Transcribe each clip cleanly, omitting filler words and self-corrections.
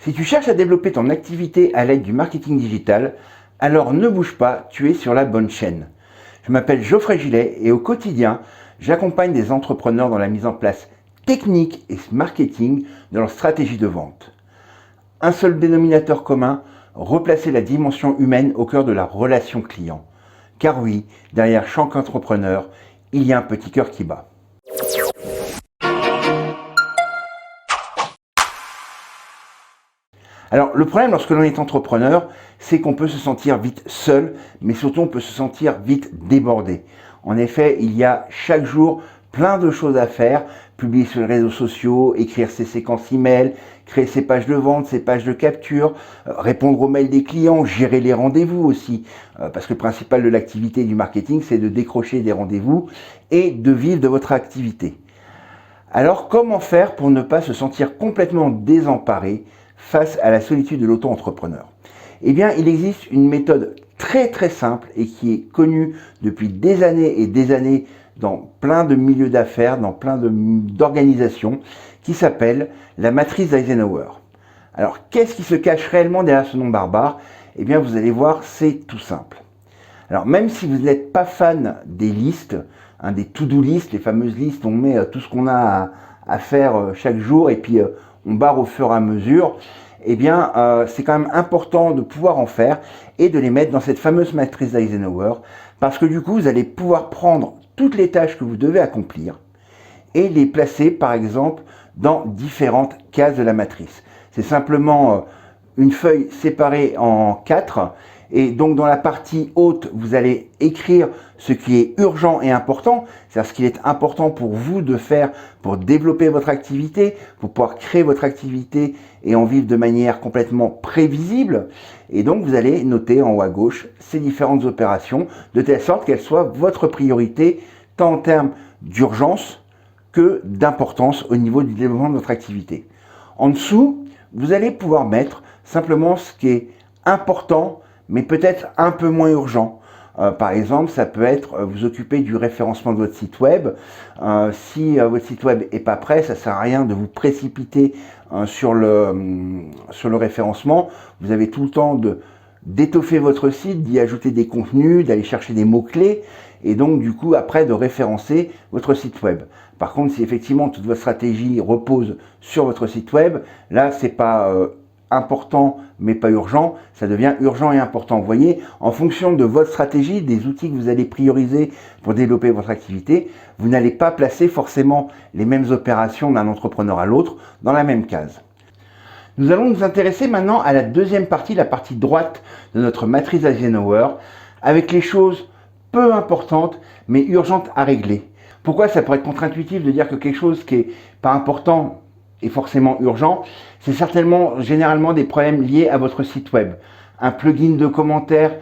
Si tu cherches à développer ton activité à l'aide du marketing digital, alors ne bouge pas, tu es sur la bonne chaîne. Je m'appelle Geoffrey Gillet et au quotidien, j'accompagne des entrepreneurs dans la mise en place technique et marketing de leur stratégie de vente. Un seul dénominateur commun, replacer la dimension humaine au cœur de la relation client. Car oui, derrière chaque entrepreneur, il y a un petit cœur qui bat. Alors le problème lorsque l'on est entrepreneur, c'est qu'on peut se sentir vite seul, mais surtout on peut se sentir vite débordé. En effet, il y a chaque jour plein de choses à faire, publier sur les réseaux sociaux, écrire ses séquences email, créer ses pages de vente, ses pages de capture, répondre aux mails des clients, gérer les rendez-vous aussi, parce que le principal de l'activité du marketing, c'est de décrocher des rendez-vous et de vivre de votre activité. Alors comment faire pour ne pas se sentir complètement désemparé face à la solitude de l'auto-entrepreneur? Eh bien, il existe une méthode très simple et qui est connue depuis des années et des années dans plein de milieux d'affaires, dans plein d'organisations, qui s'appelle la matrice d'Eisenhower. Alors, qu'est-ce qui se cache réellement derrière ce nom barbare? Eh bien, vous allez voir, c'est tout simple. Alors, même si vous n'êtes pas fan des listes, des to-do listes, les fameuses listes où on met tout ce qu'on a à faire chaque jour et puis on barre au fur et à mesure, eh bien, c'est quand même important de pouvoir en faire et de les mettre dans cette fameuse matrice d'Eisenhower, parce que du coup, vous allez pouvoir prendre toutes les tâches que vous devez accomplir et les placer, par exemple, dans différentes cases de la matrice. C'est simplement une feuille séparée en 4, et donc dans la partie haute, vous allez écrire ce qui est urgent et important, c'est-à-dire ce qu'il est important pour vous de faire pour développer votre activité, pour pouvoir créer votre activité et en vivre de manière complètement prévisible. Et donc vous allez noter en haut à gauche ces différentes opérations de telle sorte qu'elles soient votre priorité, tant en termes d'urgence que d'importance au niveau du développement de votre activité. En dessous, vous allez pouvoir mettre simplement ce qui est important, mais peut-être un peu moins urgent. Par exemple, ça peut être vous occuper du référencement de votre site web. Si votre site web n'est pas prêt, ça ne sert à rien de vous précipiter sur le référencement. Vous avez tout le temps d'étoffer votre site, d'y ajouter des contenus, d'aller chercher des mots-clés et donc du coup après de référencer votre site web. Par contre, si effectivement toute votre stratégie repose sur votre site web, là c'est pas important mais pas urgent, ça devient urgent et important. Vous voyez, en fonction de votre stratégie, des outils que vous allez prioriser pour développer votre activité, vous n'allez pas placer forcément les mêmes opérations d'un entrepreneur à l'autre dans la même case. Nous allons nous intéresser maintenant à la deuxième partie, la partie droite de notre matrice Eisenhower, avec les choses peu importantes mais urgentes à régler. Pourquoi ça pourrait être contre-intuitif de dire que quelque chose qui n'est pas important est forcément urgent? C'est certainement généralement des problèmes liés à votre site web. Un plugin de commentaires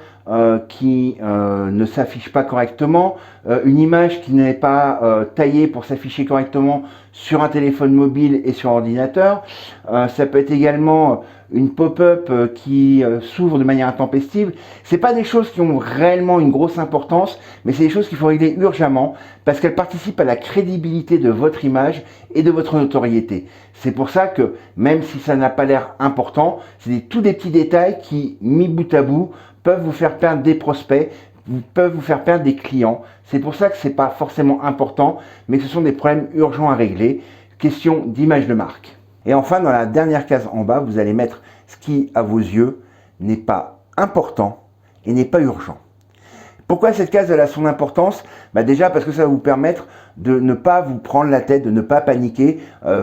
qui ne s'affiche pas correctement, une image qui n'est pas taillée pour s'afficher correctement sur un téléphone mobile et sur ordinateur. Ça peut être également une pop-up qui s'ouvre de manière intempestive. C'est pas des choses qui ont réellement une grosse importance, mais c'est des choses qu'il faut régler urgemment parce qu'elles participent à la crédibilité de votre image et de votre notoriété. C'est pour ça que même si ça n'a pas l'air important, c'est tous des petits détails qui, mis bout à bout, peuvent vous faire perdre des prospects, peuvent vous faire perdre des clients. C'est pour ça que c'est pas forcément important, mais ce sont des problèmes urgents à régler. Question d'image de marque. Et enfin, dans la dernière case en bas, vous allez mettre ce qui, à vos yeux, n'est pas important et n'est pas urgent. Pourquoi cette case a son importance? Déjà parce que ça va vous permettre de ne pas vous prendre la tête, de ne pas paniquer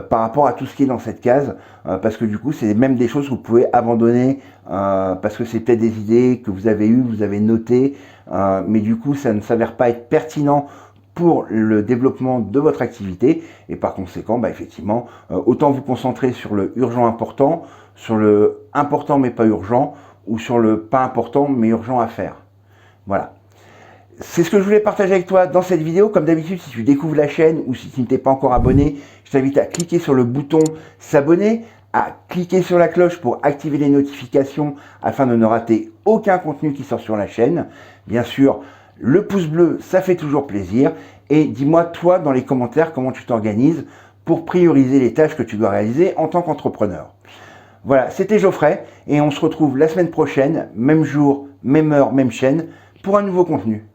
par rapport à tout ce qui est dans cette case, parce que du coup c'est même des choses que vous pouvez abandonner parce que c'est peut-être des idées que vous avez eues, vous avez notées, mais du coup ça ne s'avère pas être pertinent pour le développement de votre activité et par conséquent effectivement autant vous concentrer sur le urgent important, sur le important mais pas urgent ou sur le pas important mais urgent à faire. Voilà. C'est ce que je voulais partager avec toi dans cette vidéo. Comme d'habitude, si tu découvres la chaîne ou si tu ne t'es pas encore abonné, je t'invite à cliquer sur le bouton s'abonner, à cliquer sur la cloche pour activer les notifications afin de ne rater aucun contenu qui sort sur la chaîne. Bien sûr, le pouce bleu, ça fait toujours plaisir. Et dis-moi, toi, dans les commentaires, comment tu t'organises pour prioriser les tâches que tu dois réaliser en tant qu'entrepreneur. Voilà, c'était Geoffrey et on se retrouve la semaine prochaine, même jour, même heure, même chaîne, pour un nouveau contenu.